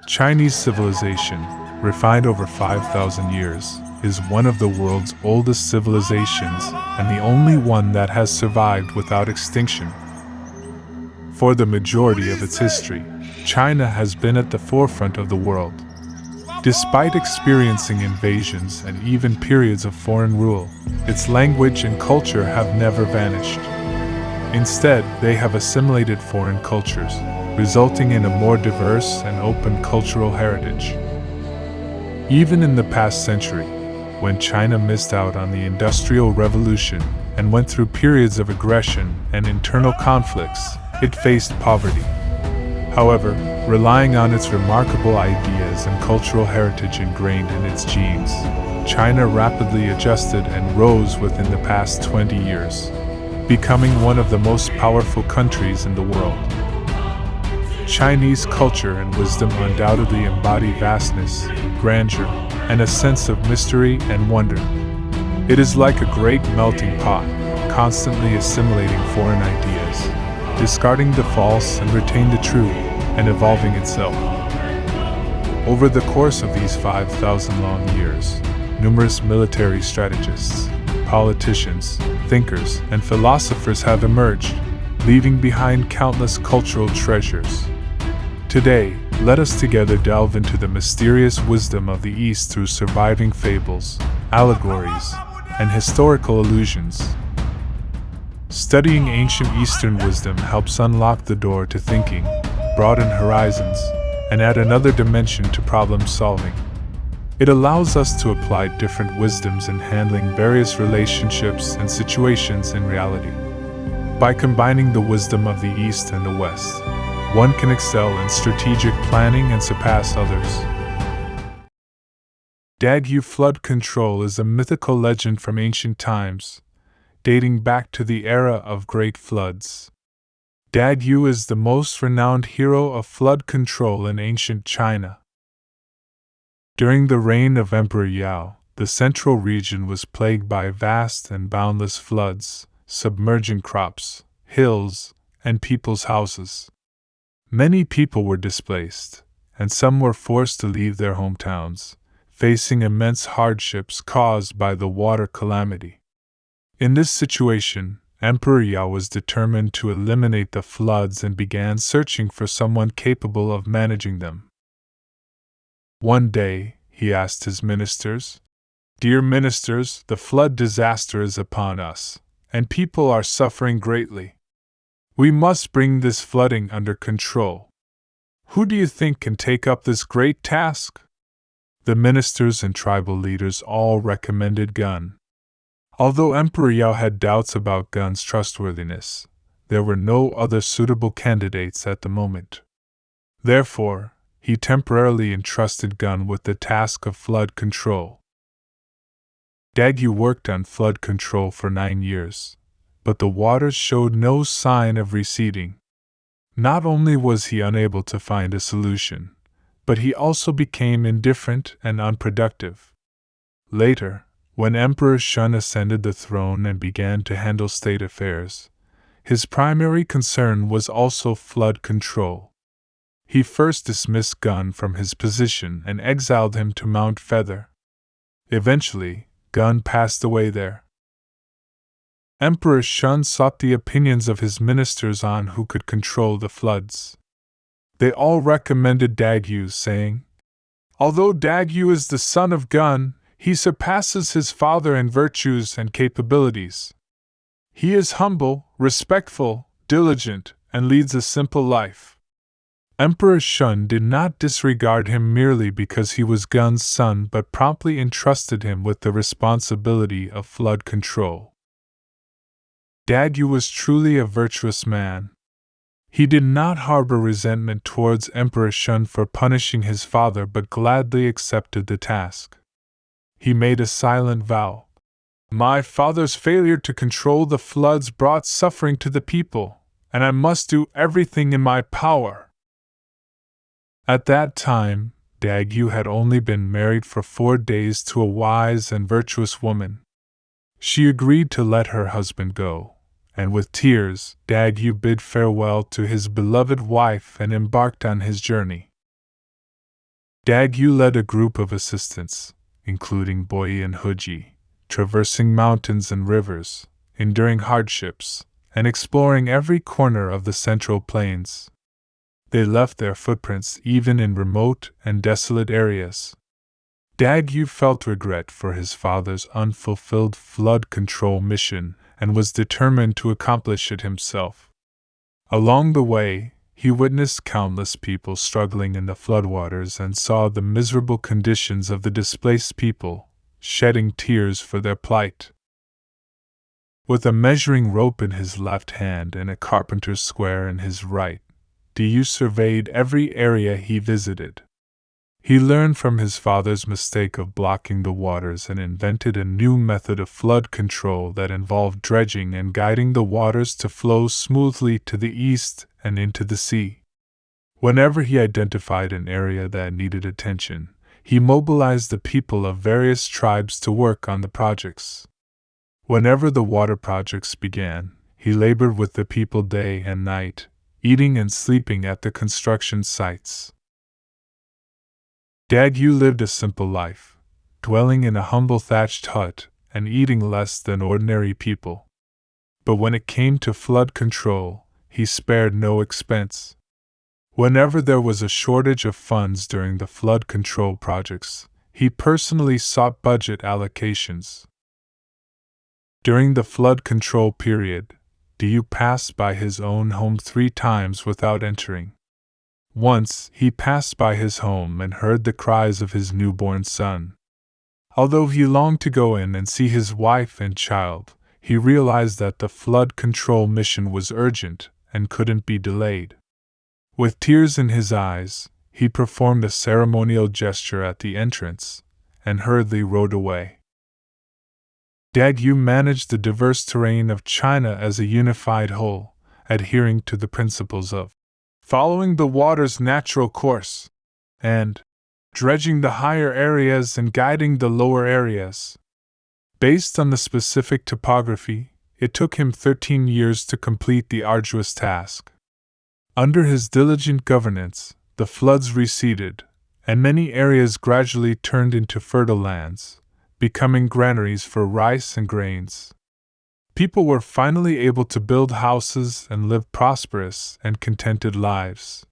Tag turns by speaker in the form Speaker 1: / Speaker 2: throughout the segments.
Speaker 1: Chinese civilization, refined over 5,000 years, is one of the world's oldest civilizations and the only one that has survived without extinction. For the majority of its history, China has been at the forefront of the world. Despite experiencing invasions and even periods of foreign rule, its language and culture have never vanished. Instead, they have assimilated foreign cultures, resulting in a more diverse and open cultural heritage. Even in the past century, when China missed out on the Industrial Revolution and went through periods of aggression and internal conflicts, it faced poverty. However, relying on its remarkable ideas and cultural heritage ingrained in its genes, China rapidly adjusted and rose within the past 20 years, becoming one of the most powerful countries in the world. Chinese culture and wisdom undoubtedly embody vastness, grandeur, and a sense of mystery and wonder. It is like a great melting pot, constantly assimilating foreign ideas, discarding the false and retaining the true, and evolving itself. Over the course of these 5,000 long years, numerous military strategists, politicians, thinkers, and philosophers have emerged, leaving behind countless cultural treasures. Today, let us together delve into the mysterious wisdom of the East through surviving fables, allegories, and historical allusions. Studying ancient Eastern wisdom helps unlock the door to thinking, broaden horizons, and add another dimension to problem solving. It allows us to apply different wisdoms in handling various relationships and situations in reality. By combining the wisdom of the East and the West, one can excel in strategic planning and surpass others. Dagu flood control is a mythical legend from ancient times, dating back to the era of great floods. Dagu is the most renowned hero of flood control in ancient China. During the reign of Emperor Yao, the central region was plagued by vast and boundless floods, submerging crops, hills, and people's houses. Many people were displaced, and some were forced to leave their hometowns, facing immense hardships caused by the water calamity. In this situation, Emperor Yao was determined to eliminate the floods and began searching for someone capable of managing them. One day, he asked his ministers, "Dear ministers, the flood disaster is upon us, and people are suffering greatly. We must bring this flooding under control. Who do you think can take up this great task?" The ministers and tribal leaders all recommended Gun. Although Emperor Yao had doubts about Gun's trustworthiness, there were no other suitable candidates at the moment. Therefore, he temporarily entrusted Gun with the task of flood control. Dagu worked on flood control for 9 years, but the waters showed no sign of receding. Not only was he unable to find a solution, but he also became indifferent and unproductive. Later, when Emperor Shun ascended the throne and began to handle state affairs, his primary concern was also flood control. He first dismissed Gun from his position and exiled him to Mount Feather. Eventually, Gun passed away there. Emperor Shun sought the opinions of his ministers on who could control the floods. They all recommended Dagu, saying, "Although Dagu is the son of Gun, he surpasses his father in virtues and capabilities. He is humble, respectful, diligent, and leads a simple life." Emperor Shun did not disregard him merely because he was Gun's son, but promptly entrusted him with the responsibility of flood control. Dagu was truly a virtuous man. He did not harbor resentment towards Emperor Shun for punishing his father, but gladly accepted the task. He made a silent vow. "My father's failure to control the floods brought suffering to the people, and I must do everything in my power." At that time, Dagu had only been married for 4 days to a wise and virtuous woman. She agreed to let her husband go, and with tears, Dagu bid farewell to his beloved wife and embarked on his journey. Dad Yu led a group of assistants, including Boyi and Huji, traversing mountains and rivers, enduring hardships, and exploring every corner of the Central Plains. They left their footprints even in remote and desolate areas. Dad Yu felt regret for his father's unfulfilled flood control mission and was determined to accomplish it himself. Along the way, he witnessed countless people struggling in the floodwaters and saw the miserable conditions of the displaced people, shedding tears for their plight. With a measuring rope in his left hand and a carpenter's square in his right, Yu surveyed every area he visited. He learned from his father's mistake of blocking the waters and invented a new method of flood control that involved dredging and guiding the waters to flow smoothly to the east and into the sea. Whenever he identified an area that needed attention, he mobilized the people of various tribes to work on the projects. Whenever the water projects began, he labored with the people day and night, eating and sleeping at the construction sites. Dad Yu lived a simple life, dwelling in a humble thatched hut and eating less than ordinary people. But when it came to flood control, he spared no expense. Whenever there was a shortage of funds during the flood control projects, he personally sought budget allocations. During the flood control period, Yu passed by his own home 3 times without entering. Once, he passed by his home and heard the cries of his newborn son. Although he longed to go in and see his wife and child, he realized that the flood control mission was urgent and couldn't be delayed. With tears in his eyes, he performed a ceremonial gesture at the entrance and hurriedly rode away. Dad Yu managed the diverse terrain of China as a unified whole, adhering to the principles of following the water's natural course, and dredging the higher areas and guiding the lower areas. Based on the specific topography, it took him 13 years to complete the arduous task. Under his diligent governance, the floods receded, and many areas gradually turned into fertile lands, becoming granaries for rice and grains. People were finally able to build houses and live prosperous and contented lives.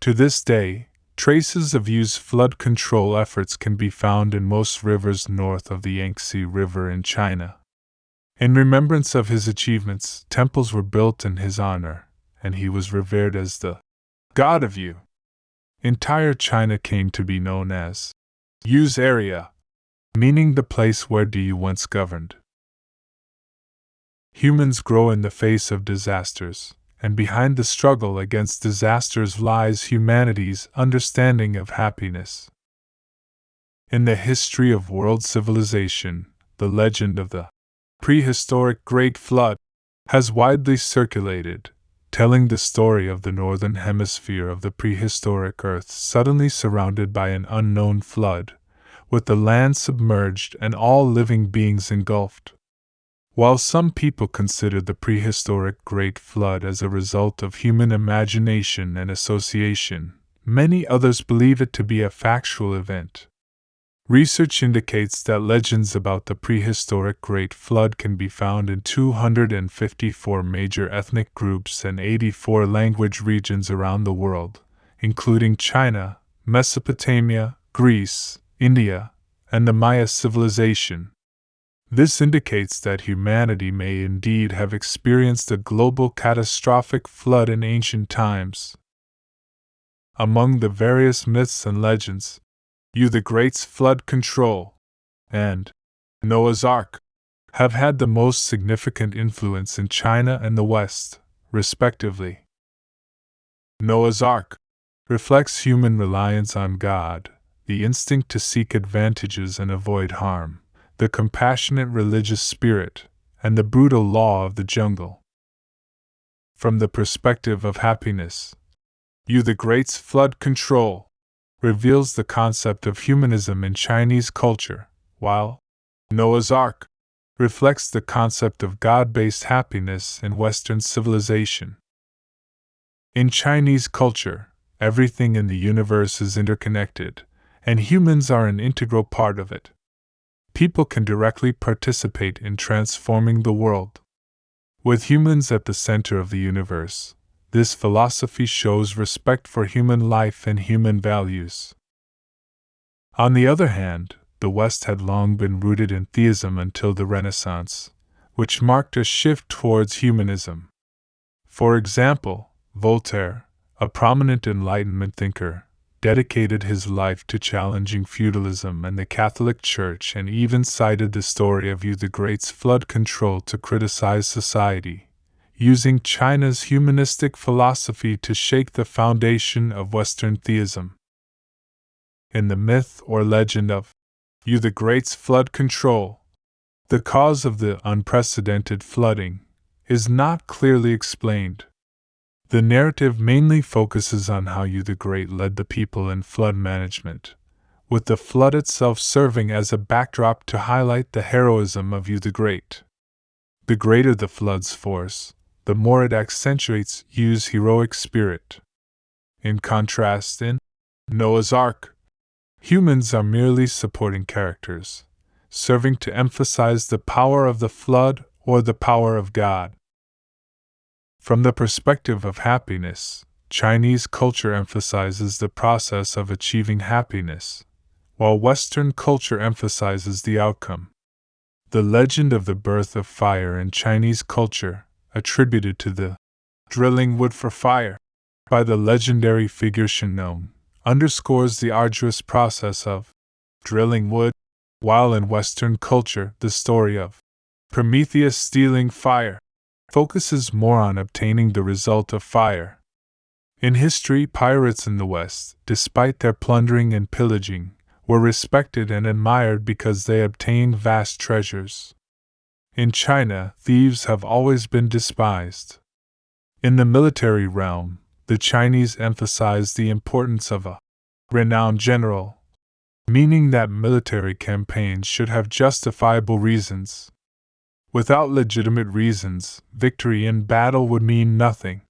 Speaker 1: To this day, traces of Yu's flood control efforts can be found in most rivers north of the Yangtze River in China. In remembrance of his achievements, temples were built in his honor, and he was revered as the God of Yu. Entire China came to be known as Yu's area, meaning the place where Yu once governed. Humans grow in the face of disasters, and behind the struggle against disasters lies humanity's understanding of happiness. In the history of world civilization, the legend of the Prehistoric Great Flood has widely circulated, telling the story of the northern hemisphere of the prehistoric Earth suddenly surrounded by an unknown flood, with the land submerged and all living beings engulfed. While some people consider the prehistoric Great Flood as a result of human imagination and association, many others believe it to be a factual event. Research indicates that legends about the prehistoric Great Flood can be found in 254 major ethnic groups and 84 language regions around the world, including China, Mesopotamia, Greece, India, and the Maya civilization. This indicates that humanity may indeed have experienced a global catastrophic flood in ancient times. Among the various myths and legends, Yu the Great's flood control and Noah's Ark have had the most significant influence in China and the West, respectively. Noah's Ark reflects human reliance on God, the instinct to seek advantages and avoid harm, the compassionate religious spirit, and the brutal law of the jungle. From the perspective of happiness, Yu the Great's flood control reveals the concept of humanism in Chinese culture, while Noah's Ark reflects the concept of God-based happiness in Western civilization. In Chinese culture, Everything in the universe is interconnected, and humans are an integral part of it. People can directly participate in transforming the world. With humans at the center of the universe, this philosophy shows respect for human life and human values. On the other hand, the West had long been rooted in theism until the Renaissance, which marked a shift towards humanism. For example, Voltaire, a prominent Enlightenment thinker, dedicated his life to challenging feudalism and the Catholic Church and even cited the story of the Great's flood control to criticize society, using China's humanistic philosophy to shake the foundation of Western theism. In the myth or legend of the Great's flood control, the cause of the unprecedented flooding is not clearly explained. The narrative mainly focuses on how the Great led the people in flood management, with the flood itself serving as a backdrop to highlight the heroism of the Great. The greater the flood's force, the more it accentuates Yu's heroic spirit. In contrast, in Noah's Ark, humans are merely supporting characters, serving to emphasize the power of the flood or the power of God. From the perspective of happiness, Chinese culture emphasizes the process of achieving happiness, while Western culture emphasizes the outcome. The legend of the birth of fire in Chinese culture, attributed to the drilling wood for fire by the legendary figure Shen Nong, underscores the arduous process of drilling wood, while in Western culture the story of Prometheus stealing fire focuses more on obtaining the result of fire. In history, pirates in the West, despite their plundering and pillaging, were respected and admired because they obtained vast treasures. In China, thieves have always been despised. In the military realm, the Chinese emphasized the importance of a renowned general, meaning that military campaigns should have justifiable reasons. Without legitimate reasons, victory in battle would mean nothing.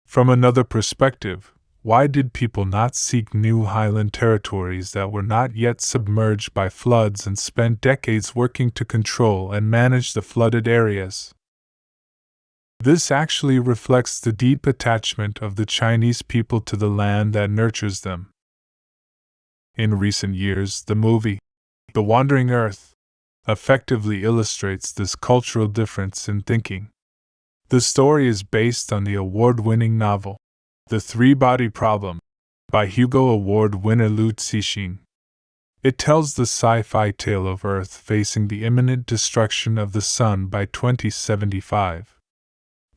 Speaker 1: From another perspective, why did people not seek new highland territories that were not yet submerged by floods and spend decades working to control and manage the flooded areas? This actually reflects the deep attachment of the Chinese people to the land that nurtures them. In recent years, the movie, The Wandering Earth, effectively illustrates this cultural difference in thinking. The story is based on the award-winning novel, The Three-Body Problem, by Hugo Award winner Liu Cixin. It tells the sci-fi tale of Earth facing the imminent destruction of the Sun by 2075.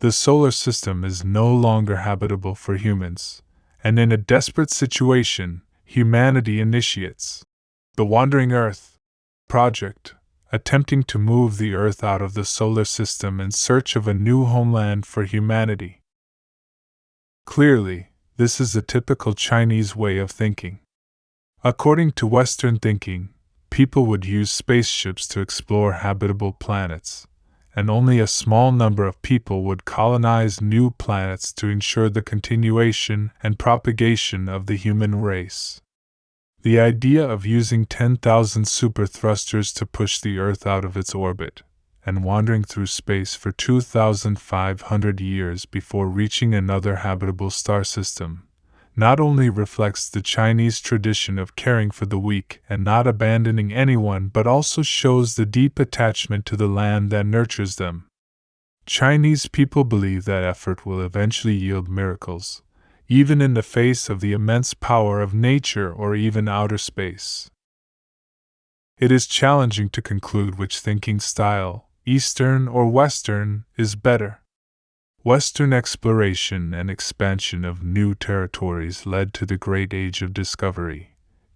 Speaker 1: The solar system is no longer habitable for humans, and in a desperate situation, humanity initiates the Wandering Earth project, attempting to move the Earth out of the solar system in search of a new homeland for humanity. Clearly, this is a typical Chinese way of thinking. According to Western thinking, people would use spaceships to explore habitable planets, and only a small number of people would colonize new planets to ensure the continuation and propagation of the human race. The idea of using 10,000 super thrusters to push the Earth out of its orbit, and wandering through space for 2,500 years before reaching another habitable star system, not only reflects the Chinese tradition of caring for the weak and not abandoning anyone, but also shows the deep attachment to the land that nurtures them. Chinese people believe that effort will eventually yield miracles, even in the face of the immense power of nature or even outer space. It is challenging to conclude which thinking style, Eastern or Western, is better. Western exploration and expansion of new territories led to the Great Age of Discovery,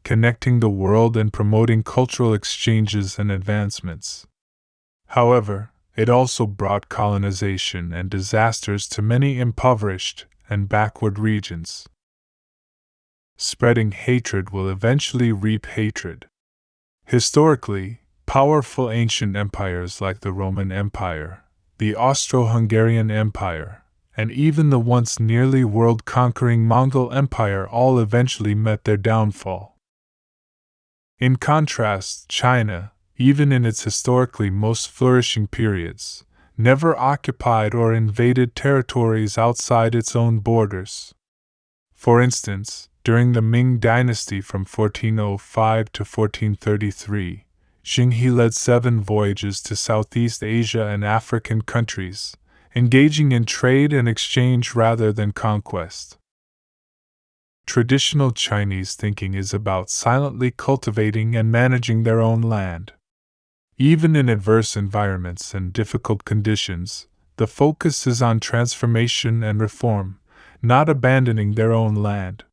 Speaker 1: connecting the world and promoting cultural exchanges and advancements. However, it also brought colonization and disasters to many impoverished and backward regions. Spreading hatred will eventually reap hatred. Historically, powerful ancient empires like the Roman Empire, the Austro-Hungarian Empire, and even the once nearly world-conquering Mongol Empire all eventually met their downfall. In contrast, China, even in its historically most flourishing periods, never occupied or invaded territories outside its own borders. For instance, during the Ming Dynasty from 1405 to 1433, Xing He led 7 voyages to Southeast Asia and African countries, engaging in trade and exchange rather than conquest. Traditional Chinese thinking is about silently cultivating and managing their own land. Even in adverse environments and difficult conditions, the focus is on transformation and reform, not abandoning their own land.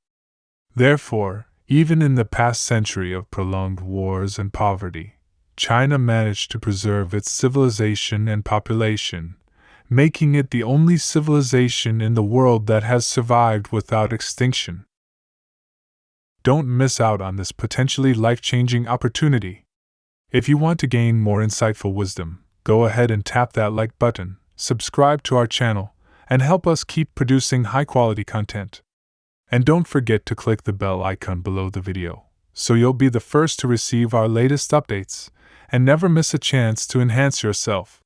Speaker 1: Therefore, even in the past century of prolonged wars and poverty, China managed to preserve its civilization and population, making it the only civilization in the world that has survived without extinction. Don't miss out on this potentially life-changing opportunity. If you want to gain more insightful wisdom, go ahead and tap that like button, subscribe to our channel, and help us keep producing high-quality content. And don't forget to click the bell icon below the video, so you'll be the first to receive our latest updates, and never miss a chance to enhance yourself.